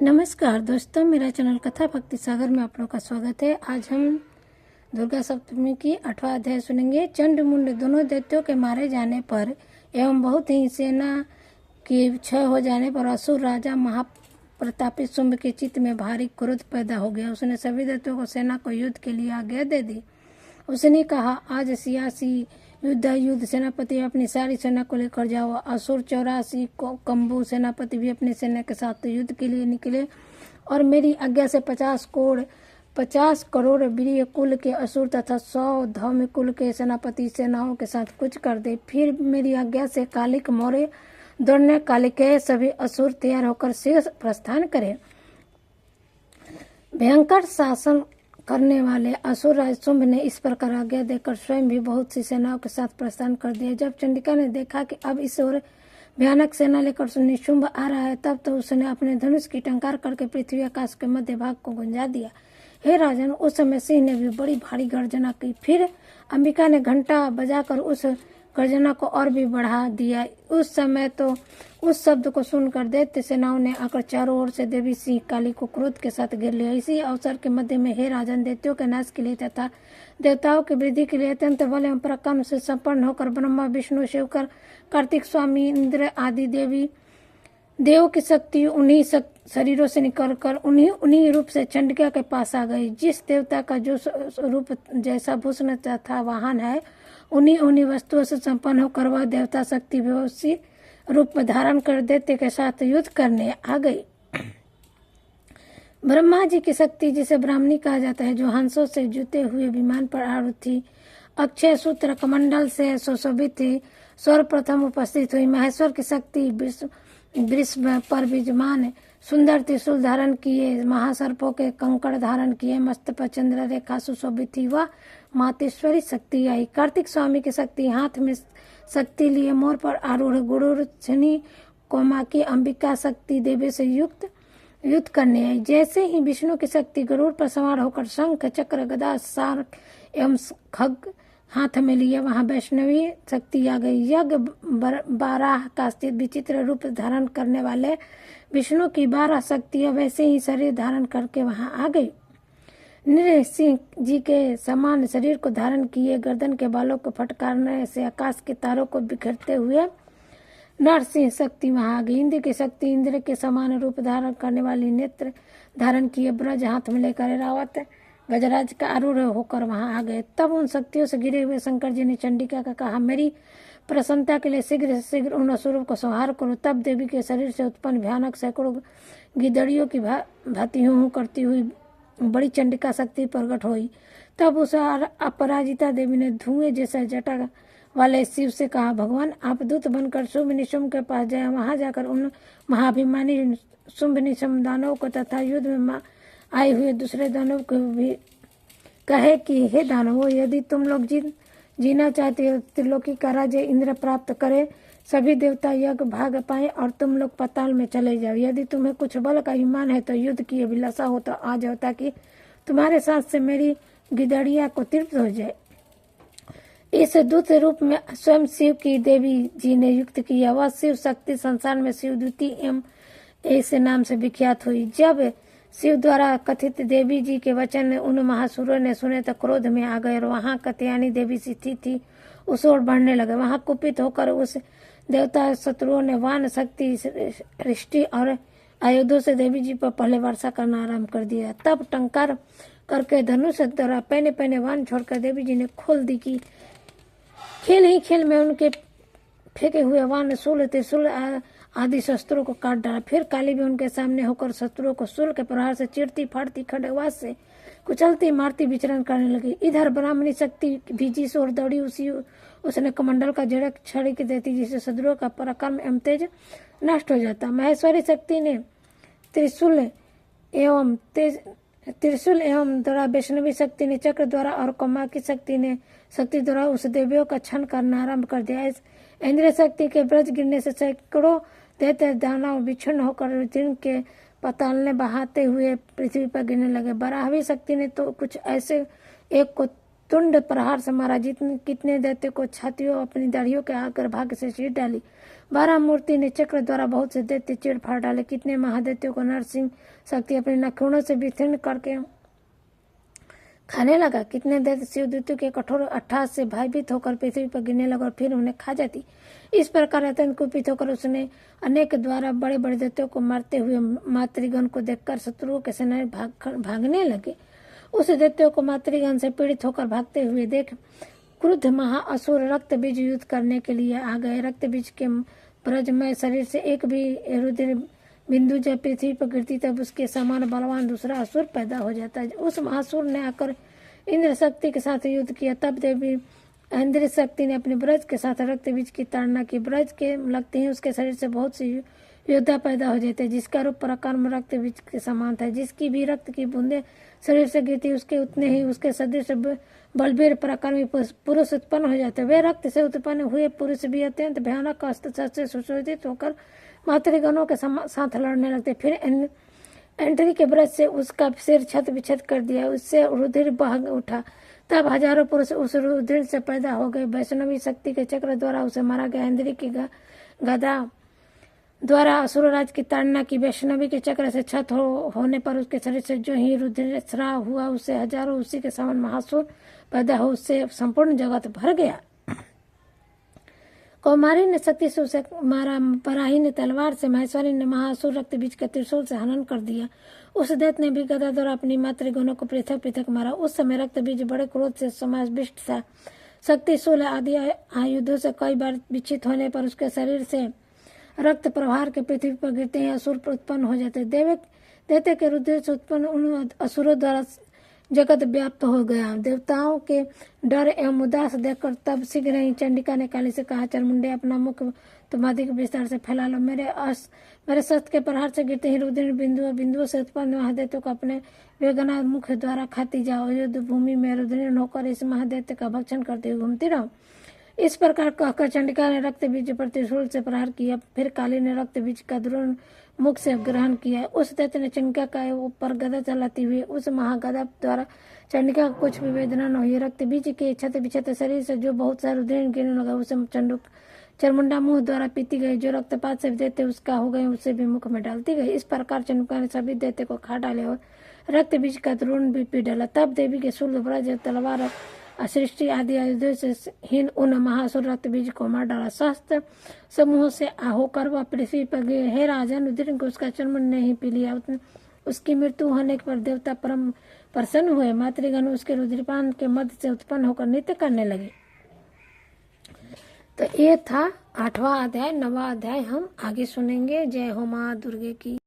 नमस्कार दोस्तों, मेरा चैनल कथा भक्ति सागर में आप लोग का स्वागत है। आज हम दुर्गा सप्तमी की 8वां अध्याय सुनेंगे। चंड मुंड दोनों दैत्यों के मारे जाने पर एवं बहुत ही सेना की क्षय हो जाने पर असुर राजा महाप्रतापी शुंभ के चित्त में भारी क्रोध पैदा हो गया। उसने सभी दैत्यों को सेना को युद्ध के लिए आज्ञा दे दी। उसने कहा, आज सियासी युद्ध सेनापति अपनी सारी सेना को लेकर जाओ। असुर 84 कंबू सेनापति भी अपनी सेना के साथ युद्ध के लिए निकले और मेरी आज्ञा से 50 करोड़ वीर्य कुल के असुर तथा 100 धौम्य कुल के सेनापति सेनाओं के साथ कुछ कर दे। फिर मेरी आज्ञा से कालिक मोरे दौड़ने कालिकेय सभी असुर तैयार होकर शीघ्र प्रस्थान करें। भयंकर शासन करने वाले असुर राज शुंभ ने इस प्रकार आज्ञा देकर स्वयं भी बहुत सी सेनाओं के साथ प्रस्थान कर दिया। जब चंडिका ने देखा कि अब इस ओर भयानक सेना लेकर शुंभ आ रहा है, तब तो उसने अपने धनुष की टंकार करके पृथ्वी आकाश के मध्य भाग को गुंजा दिया। हे राजन, उस समय सिंह ने भी बड़ी भारी गर्जना की। फिर अंबिका ने घंटा बजाकर उस गर्जना को और भी बढ़ा दिया। उस समय तो उस शब्द को सुनकर दैत्य सेनाओं ने आकर चारों ओर से देवी सिंह काली को क्रोध के साथ घेर लिया। इसी अवसर के मध्य में हे राजन, दैत्यों के नाश के लिए तथा देवताओं की वृद्धि के लिए अत्यंत बल एवं पराक्रम से संपन्न होकर ब्रह्मा विष्णु शिवकर कार्तिक स्वामी इंद्र आदि देवों की शक्ति उन्हीं शरीरों से निकलकर उन्हीं रूप से चंडिका के पास आ गई। जिस देवता का जो रूप जैसा भूषण तथा वाहन है, उन्हीं वस्तुओं से संपन्न होकर वह देवता शक्ति उसी रूप धारण कर दैत्य के साथ युद्ध करने आ गई। ब्रह्मा जी की शक्ति, जिसे ब्राह्मणी कहा जाता है, जो हंसों से जुते हुए विमान पर आरूढ़ थी, अक्षय सूत्र कमंडल से सुशोभित थी, सर्वप्रथम उपस्थित हुई। महेश्वर की शक्ति वृषभ पर विजमान सुंदर त्रिशूल धारण किए, महासर्पों के कंकड़ धारण किए, मस्त पर चंद्र रेखा सुशोभित थी। वह मातेश्वरी शक्ति आई। कार्तिक स्वामी की शक्ति, हाथ में शक्ति लिए मोर पर आरूढ़ गुरुर्छिनी कोमा की अंबिका शक्ति देवी से युद्ध करने आई। जैसे ही विष्णु की शक्ति गरुड़ पर सवार होकर शंख चक्र गदा सार एवं खग हाथ में लिए, वहां वैष्णवी शक्ति आ गई। यज्ञ बाराह का स्थित विचित्र रूप धारण करने वाले विष्णु की 12 शक्तियां वैसे ही शरीर धारण करके वहां आ गई। नृसिंह जी के समान शरीर को धारण किए, गर्दन के बालों को फटकारने से आकाश के तारों को बिखरते हुए नरसिंह शक्ति वहां आ गई। इंद्र की शक्ति, इंद्र के समान रूप धारण करने वाली नेत्र धारण किए, ब्रज हाथ में लेकर रावत गजराज का आरूढ़ होकर वहां आ गए। तब उन शक्तियों से घिरे हुए शंकर जी ने चंडिका का कहा, मेरी प्रसन्नता के लिए शीघ्र से शीघ्र उन असुरों को संहार करो। तब देवी के शरीर से उत्पन्न भयानक सैकड़ों गिदड़ियों की भांति हूं करती हुई बड़ी चंडिका शक्ति प्रकट हुई। तब उस अपराजिता देवी ने धुएं जैसा जटा वाले शिव से कहा, भगवान, आप दूत बनकर शुंभ निशुंभ के पास जाए। वहां जाकर उन महाभिमानी शुंभ निशुंभ दानव को तथा युद्ध में आए हुए दूसरे दानव को भी कहे कि हे दानवों, यदि तुम लोग जीना चाहते हो, त्रिलोकी का राज्य इंद्र प्राप्त करे, सभी देवता यज्ञ भाग पाए और तुम लोग पाताल में चले जाओ। यदि तुम्हें कुछ बल का अभिमान है तो युद्ध की अभिलाषा हो तो आ जाओ, ताकि तुम्हारे साथ से मेरी गिदड़िया को तृप्त हो जाए। इस दूत रूप में स्वयं शिव की देवी जी ने युक्त किया। वह शिव शक्ति संसार में शिवदूती एवं ऐसे नाम से विख्यात हुई। जब शिव द्वारा कथित देवी जी के वचन उन महासुरों ने सुने तो क्रोध में आ गए और वहां कत्यायनी देवी स्थित थी, उस ओर बढ़ने लगे। वहां कुपित होकर उस देवता शत्रुओं ने वान शक्ति सृष्टि और आयुधों से देवी जी पर पहले वर्षा करना आरंभ कर दिया। तब टंकार करके धनुष द्वारा पहने पहने वान छोड़कर देवी जी ने खोल दी कि खेल ही खेल में उनके फेंके हुए वान शूल त्रिशूल आदि शस्त्रों को काट डाला। फिर काली भी उनके सामने होकर शत्रुओं को शूल के प्रहार से चिरती फाड़ती खड्गवास से कुचलती मारती विचरण करने लगी। इधर ब्राह्मणी शक्ति भी जिस ओर दौड़ी उसने कमंडल का जड़ छड़ी देती, जिससे शत्रुओं का पराक्रम एवं तेज नष्ट हो जाता। महेश्वरी शक्ति ने त्रिशूल एवं द्वारा, वैष्णवी शक्ति ने चक्र द्वारा और कौमा की शक्ति द्वारा उस देवियों का छन करना आरंभ कर दिया। इंद्र शक्ति के ब्रज गिरने से सैकड़ों दैत्य दानव विच्छिन्न होकर दिन के पाताल बहाते हुए पृथ्वी पर गिरने लगे। बराहवी शक्ति ने तो कुछ ऐसे एक को तुंड प्रहार से मारा। जितने कितने दैत्य को छातियों अपनी दाढ़ियों के आकर भाग से चीर डाली। 12 मूर्ति ने चक्र द्वारा बहुत से दैत्य चीर फाड़ डाले। कितने महादैत्यों को नरसिंह शक्ति अपने नाखूनों से वितीर्ण करके खाने लगा। कितने दैत्य शिवदूतों के कठोर अट्टहास से भयभीत होकर पृथ्वी पर गिरने लगा और फिर उन्हें खा जाती। इस प्रकार अत्यंत कुपित होकर उसने अनेक द्वारा बड़े बड़े दैत्यों को मारते हुए मातृगण को देखकर शत्रुओं के सेनाएं भागने लगे। उस दैत्यों को मातृगण से पीड़ित होकर भागते हुए देख क्रुद्ध महाअसुर रक्त बीज युद्ध करने के लिए आ गए। रक्त बीज के ब्रजमय शरीर से एक भी रुधिर बिंदु जब पृथ्वी पर गिरती तब उसके समान बलवान दूसरा असुर पैदा हो जाता है। उस महासुर ने आकर इंद्र शक्ति के साथ युद्ध किया। तब देवी इंद्र शक्ति ने अपने ब्रज के साथ रक्त बीज की ताड़ना की। ब्रज के लगते ही उसके शरीर से बहुत से योद्धा पैदा हो जाते, जिसका रूप पराक्रम में रक्त बीज के समान था। जिसकी भी रक्त की बूंदे शरीर से गिरती उसके उतने ही उसके सदृश बलबीर पराक्रमी पुरुष उत्पन्न हो जाते। वे रक्त से उत्पन्न हुए पुरुष भी अत्यंत भयानक अस्त्र से सुशोभित होकर मातृगणों के साथ लड़ने लगते। फिर एंट्री के ब्रज से उसका सिर छत विछत कर दिया, उससे रुधिर बह उठा। तब हजारों पुरुष उस रुधिर से पैदा हो गए। वैष्णवी शक्ति के चक्र द्वारा उसे मारा गया। इंद्री की गदा द्वारा असुरराज की ताड़ना की। वैष्णवी के चक्र से छत होने पर उसके शरीर से जो ही रुधिर स्राव हुआ उससे हजारों उसी के समान महासुर पैदा हो, उससे संपूर्ण जगत भर गया। कौमारी ने शक्ति से उसे मारा। पराही ने तलवार से, महेश्वरी ने महासुर रक्त बीज के त्रिशूल से हनन कर दिया। उस दैत्य ने भी गदा द्वारा अपनी मातृगणों को पृथक पृथक मारा। उस समय रक्त बीज बड़े क्रोध से समाविष्ट था। शक्ति शूल आदि आयुधों से कई बार विक्षित होने पर उसके शरीर से रक्त प्रवाह के पृथ्वी पर गिरते ही असुर उत्पन्न हो जाते। दैत्य के रुधिर से उत्पन्न उन असुरों द्वारा जगत व्याप्त हो गया। देवताओं के डर एवं उदास देखकर तब शीघ्र ही चंडिका ने काली से कहा, चरमुंडे अपना मुख तुम अधिक विस्तार से फैला लो। मेरे शस्त्र के प्रहार से गिरते ही रुधिर बिंदुओं से उत्पन्न महादैत्य को अपने वेगना मुख द्वारा खाती जाओ। युद्ध भूमि में रुधिर होकर इस महादैत्य का भक्षण करते हुए घूमती रहो। इस प्रकार कहकर चंडिका ने रक्त बीज पर त्रिशूल से प्रहार किया। फिर काली ने रक्त बीज का द्रोण मुख से ग्रहण किया। उस दैत्य ने चंडिका का ऊपर गदा चलाती हुई उस महागदा द्वारा चंडिका को कुछ भी वेदना न हुई। रक्त बीज के छत बिछत शरीर से जो बहुत सा रुधिर गिरने लगा उसे चरमुंडा मुंह द्वारा पीती गई। जो रक्तपात से दैत्य उसका हो गए उसे भी मुख में डालती गई। इस प्रकार चंडिका ने सभी दैत्य को खा डाले और रक्त बीज का द्रोण भी पी डाला। तब देवी के शूल, ब्रज, तलवार, सृष्टि आदि आयुधों से हीन उन महासुर रक्त बीज को मार डाला। शस्त्र समूह से होकर वह पृथ्वी पर गए। हे राजन, रुधिर को उसका चरमुंड ने ही पी लिया। उसकी मृत्यु होने पर देवता परम प्रसन्न हुए। मातृगण उसके रुधिरपान के मध्य से उत्पन्न होकर नृत्य करने लगे। तो ये था 8वां अध्याय। 9वां अध्याय हम आगे सुनेंगे। जय हो माँ दुर्गे की।